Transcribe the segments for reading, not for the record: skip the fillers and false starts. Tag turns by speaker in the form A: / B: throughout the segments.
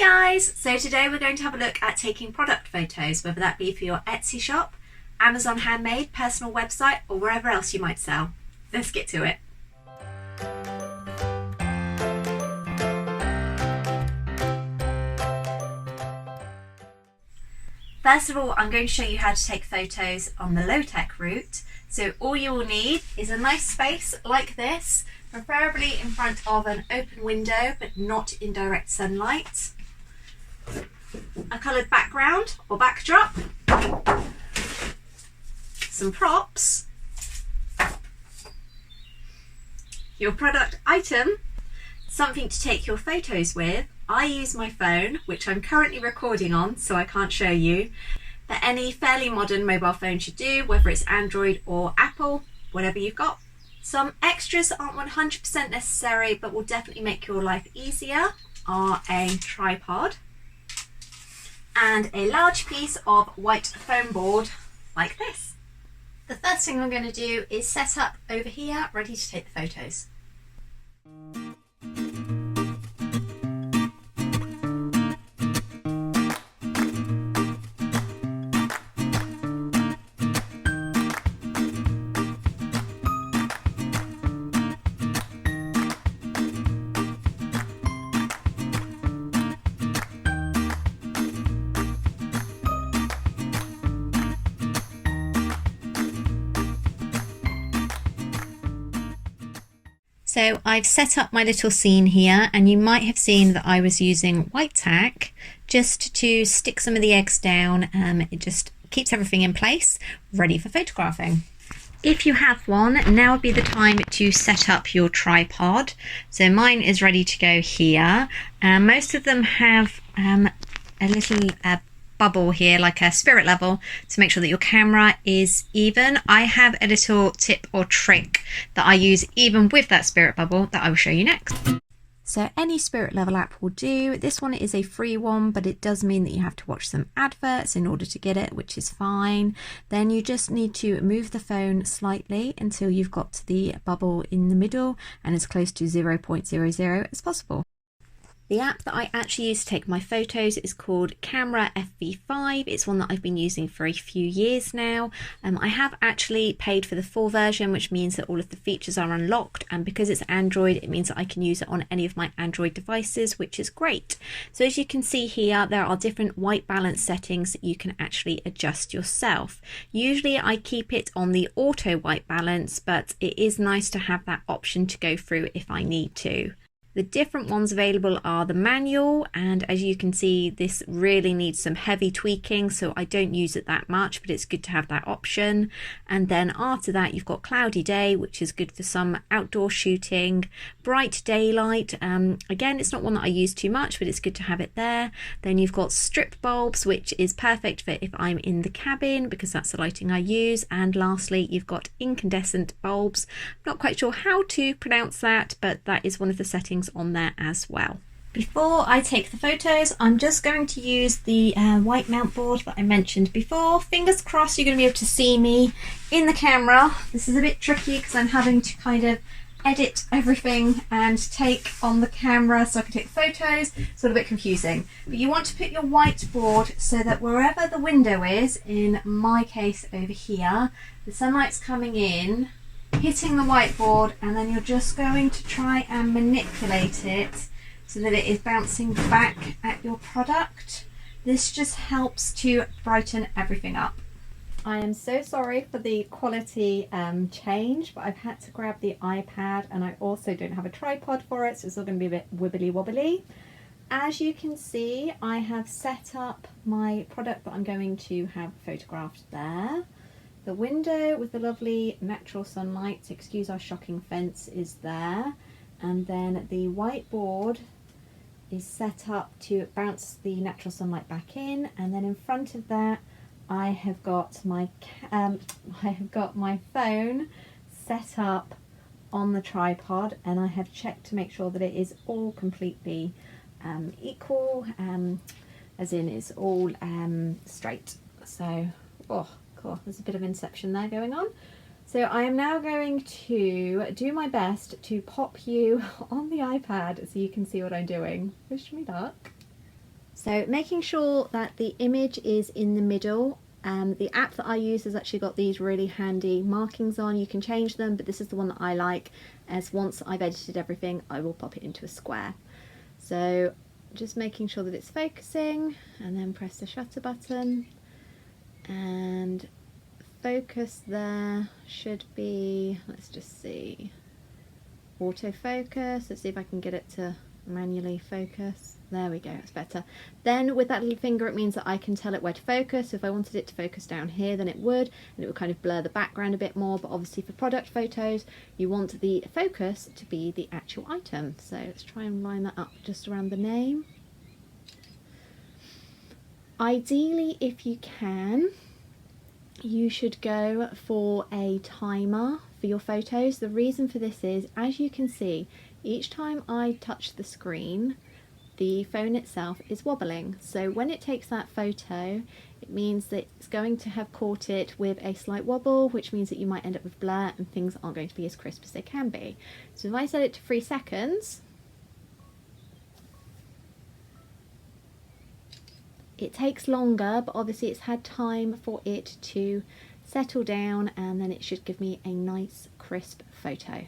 A: guys! So today we're going to have a look at taking product photos, whether that be for your Etsy shop, Amazon handmade, personal website, or wherever else you might sell. Let's get to it. First of all, I'm going to show you how to take photos on the low-tech route. So all you will need is a nice space like this, preferably in front of an open window but not in direct sunlight, a coloured background or backdrop, some props, your product item, something to take your photos with. I use my phone, which I'm currently recording on, so I can't show you, but any fairly modern mobile phone should do, whether it's Android or Apple, whatever you've got. Some extras that aren't 100% necessary but will definitely make your life easier are a tripod and a large piece of white foam board like this. The first thing I'm going to do is set up over here, ready to take the photos. So I've set up my little scene here, and you might have seen that I was using white tack just to stick some of the eggs down. It just keeps everything in place, ready for photographing. If you have one, now would be the time to set up your tripod. So mine is ready to go here. Most of them have a little bubble here, like a spirit level, to make sure that your camera is even. I have a little tip or trick that I use even with that spirit bubble that I will show you next. So any spirit level app will do. This one is a free one, but it does mean that you have to watch some adverts in order to get it, which is fine. Then you just need to move the phone slightly until you've got the bubble in the middle and as close to 0.00 as possible. The app that I actually use to take my photos is called Camera FV5. It's one that I've been using for a few years now. I have actually paid for the full version, which means that all of the features are unlocked, and because it's Android, it means that I can use it on any of my Android devices, which is great. So as you can see here, there are different white balance settings that you can actually adjust yourself. Usually I keep it on the auto white balance, but it is nice to have that option to go through if I need to. The different ones available are the manual, and as you can see, this really needs some heavy tweaking, so I don't use it that much, but it's good to have that option. And then after that, you've got cloudy day, which is good for some outdoor shooting. Bright daylight, again, it's not one that I use too much, but it's good to have it there. Then you've got strip bulbs, which is perfect for if I'm in the cabin, because that's the lighting I use. And lastly, you've got incandescent bulbs. I'm not quite sure how to pronounce that, but that is one of the settings on there as well. Before I take the photos, I'm just going to use the white mount board that I mentioned before. Fingers crossed you're going to be able to see me in the camera. This is a bit tricky because I'm having to kind of edit everything and take on the camera so I can take photos. It's a little bit confusing. But you want to put your whiteboard so that wherever the window is, in my case over here, the sunlight's coming in, hitting the whiteboard, and then you're just going to try and manipulate it so that it is bouncing back at your product. This just helps to brighten everything up. I am so sorry for the quality change, but I've had to grab the iPad, and I also don't have a tripod for it, so it's all going to be a bit wibbly wobbly. As you can see, I have set up my product that I'm going to have photographed there. The window with the lovely natural sunlight, excuse our shocking fence, is there, and then the whiteboard is set up to bounce the natural sunlight back in, and then in front of that I have got my phone set up on the tripod, and I have checked to make sure that it is all completely equal, as in it's all straight. So, oh cool, there's a bit of inception there going on. So I am now going to do my best to pop you on the iPad so you can see what I'm doing. Wish me luck. So making sure that the image is in the middle. The app that I use has actually got these really handy markings on. You can change them, but this is the one that I like, as once I've edited everything, I will pop it into a square. So just making sure that it's focusing, and then press the shutter button, and focus there should be, let's just see, autofocus. Let's see if I can get it to manually focus. There we go, it's better. Then with that little finger, it means that I can tell it where to focus. So if I wanted it to focus down here, then it would, and it would kind of blur the background a bit more. But obviously for product photos, you want the focus to be the actual item. So let's try and line that up just around the name. Ideally, if you can, you should go for a timer for your photos. The reason for this is, as you can see, each time I touch the screen, the phone itself is wobbling. So when it takes that photo, it means that it's going to have caught it with a slight wobble, which means that you might end up with blur and things aren't going to be as crisp as they can be. So if I set it to 3 seconds, it takes longer, but obviously it's had time for it to settle down, and then it should give me a nice crisp photo.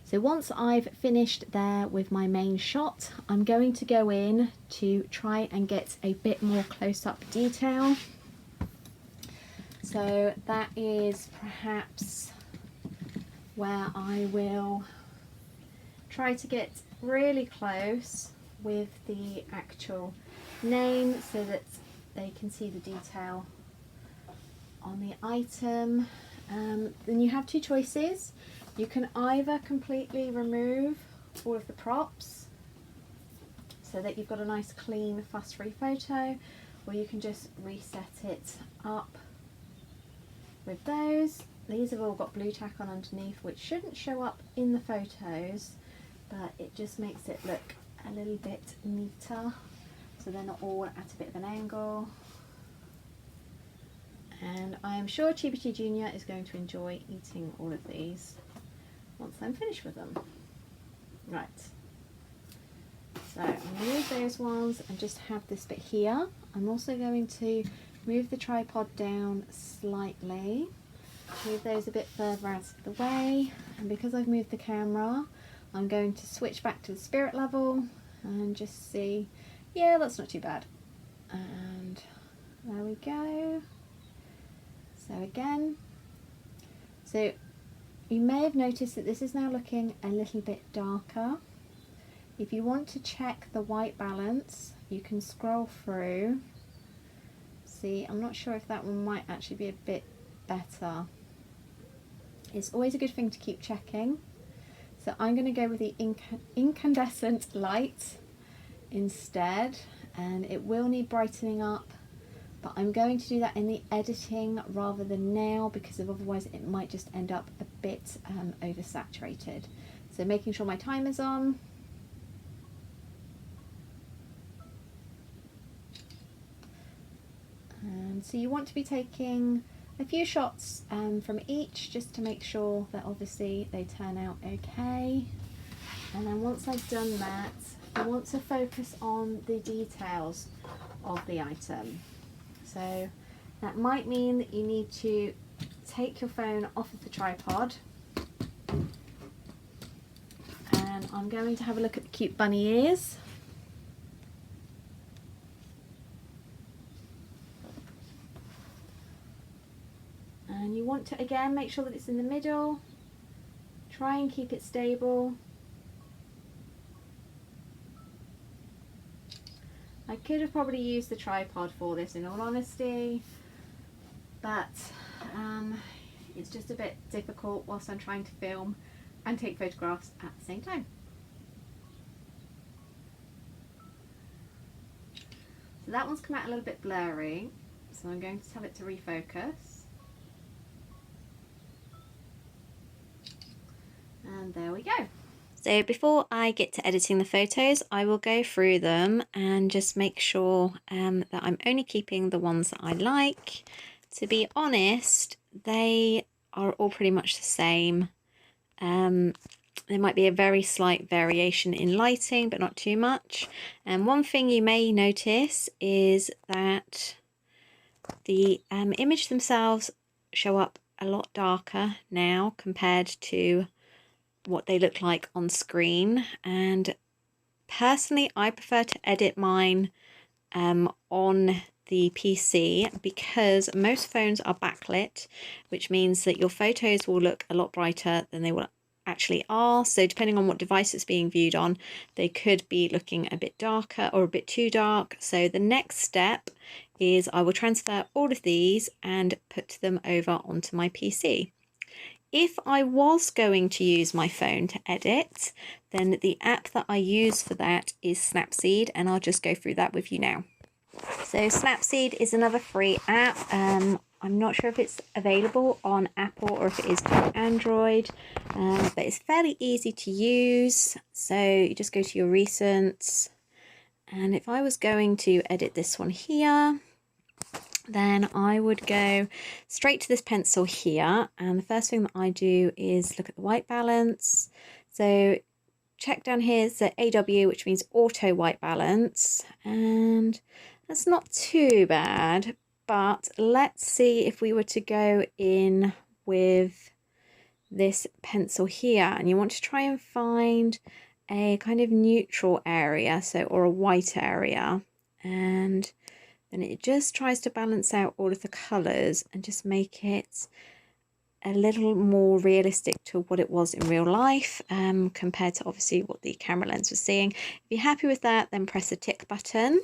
A: So once I've finished there with my main shot, I'm going to go in to try and get a bit more close-up detail. So that is perhaps where I will try to get really close with the actual name so that they can see the detail on the item. Then you have 2 choices. You can either completely remove all of the props so that you've got a nice clean fuss-free photo, or you can just reset it up with those. These have all got blue tack on underneath, which shouldn't show up in the photos, but it just makes it look a little bit neater, so they're not all at a bit of an angle. And I am sure Chibity Junior is going to enjoy eating all of these once I'm finished with them. Right, so I'm going to use those ones and just have this bit here. I'm also going to move the tripod down slightly, move those a bit further out of the way, and because I've moved the camera, I'm going to switch back to the spirit level and just see, yeah, that's not too bad. And there we go. So again, so you may have noticed that this is now looking a little bit darker. If you want to check the white balance, you can scroll through. See, I'm not sure if that one might actually be a bit better. It's always a good thing to keep checking. So I'm going to go with the incandescent light instead, and it will need brightening up, but I'm going to do that in the editing rather than now, because otherwise it might just end up a bit oversaturated. So making sure my timer's on. And so you want to be taking a few shots from each, just to make sure that obviously they turn out okay. And then once I've done that, I want to focus on the details of the item. So that might mean that you need to take your phone off of the tripod, and I'm going to have a look at the cute bunny ears. And you want to again make sure that it's in the middle, try and keep it stable. I could have probably used the tripod for this, in all honesty, but it's just a bit difficult whilst I'm trying to film and take photographs at the same time. So that one's come out a little bit blurry, so I'm going to tell it to refocus. And there we go. So before I get to editing the photos, I will go through them and just make sure that I'm only keeping the ones that I like. To be honest, they are all pretty much the same. There might be a very slight variation in lighting, but not too much. And one thing you may notice is that the image themselves show up a lot darker now compared to what they look like on screen. And personally, I prefer to edit mine on the PC because most phones are backlit, which means that your photos will look a lot brighter than they will actually are. So depending on what device it's being viewed on, they could be looking a bit darker or a bit too dark. So the next step is I will transfer all of these and put them over onto my PC. If I was going to use my phone to edit, then the app that I use for that is Snapseed, and I'll just go through that with you now. So Snapseed is another free app. I'm not sure if it's available on Apple or if it is for Android, but it's fairly easy to use. So you just go to your recents, and if I was going to edit this one here, then I would go straight to this pencil here, and the first thing that I do is look at the white balance. So check down here, it's the AW, which means auto white balance, and that's not too bad. But let's see if we were to go in with this pencil here, and you want to try and find a kind of neutral area, so, or a white area, and then it just tries to balance out all of the colours and just make it a little more realistic to what it was in real life, compared to obviously what the camera lens was seeing. If you're happy with that, then press the tick button.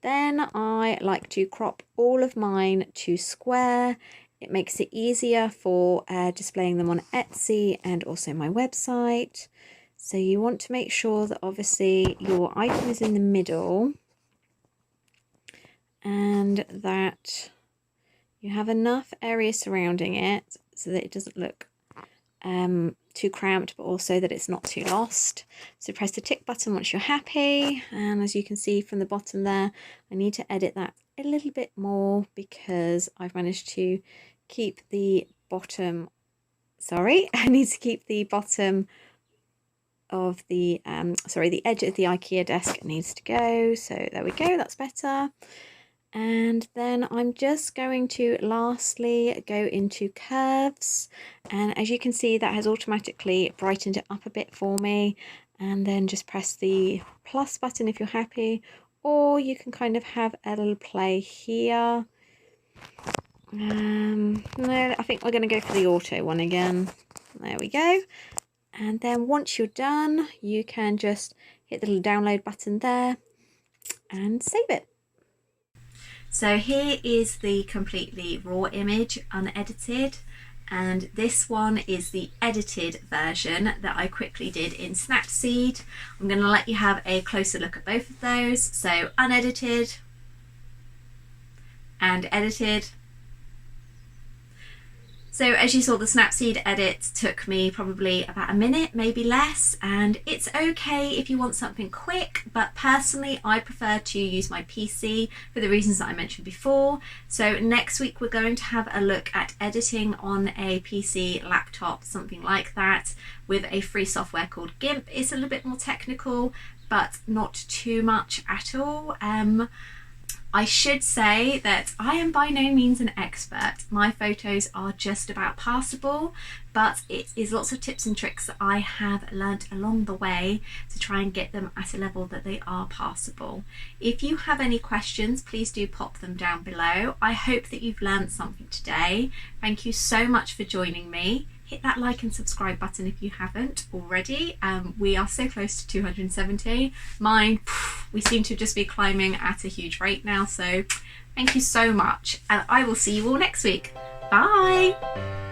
A: Then I like to crop all of mine to square. It makes it easier for displaying them on Etsy and also my website. So you want to make sure that obviously your item is in the middle and that you have enough area surrounding it so that it doesn't look too cramped, but also that it's not too lost. So press the tick button once you're happy, and as you can see from the bottom there, I need to edit that a little bit more because I've managed to keep the bottom, I need to keep the bottom of the the edge of the IKEA desk needs to go. So there we go, that's better. And then I'm just going to lastly go into curves, and as you can see, that has automatically brightened it up a bit for me. And then just press the plus button if you're happy, or you can kind of have a little play here. No, I think we're going to go for the auto one again. There we go. And then once you're done, you can just hit the little download button there and save it. So here is the completely raw image, unedited, and this one is the edited version that I quickly did in Snapseed. I'm going to let you have a closer look at both of those. So unedited and edited. So as you saw, the Snapseed edit took me probably about a minute, maybe less, and it's okay if you want something quick, but personally I prefer to use my PC for the reasons that I mentioned before. So next week we're going to have a look at editing on a PC, laptop, something like that, with a free software called GIMP. It's a little bit more technical, but not too much at all. I should say that I am by no means an expert. My photos are just about passable, but it is lots of tips and tricks that I have learnt along the way to try and get them at a level that they are passable. If you have any questions, please do pop them down below. I hope that you've learnt something today. Thank you so much for joining me. Hit that like and subscribe button if you haven't already. We are so close to 270. Mine, we seem to just be climbing at a huge rate now. So thank you so much, and I will see you all next week. Bye.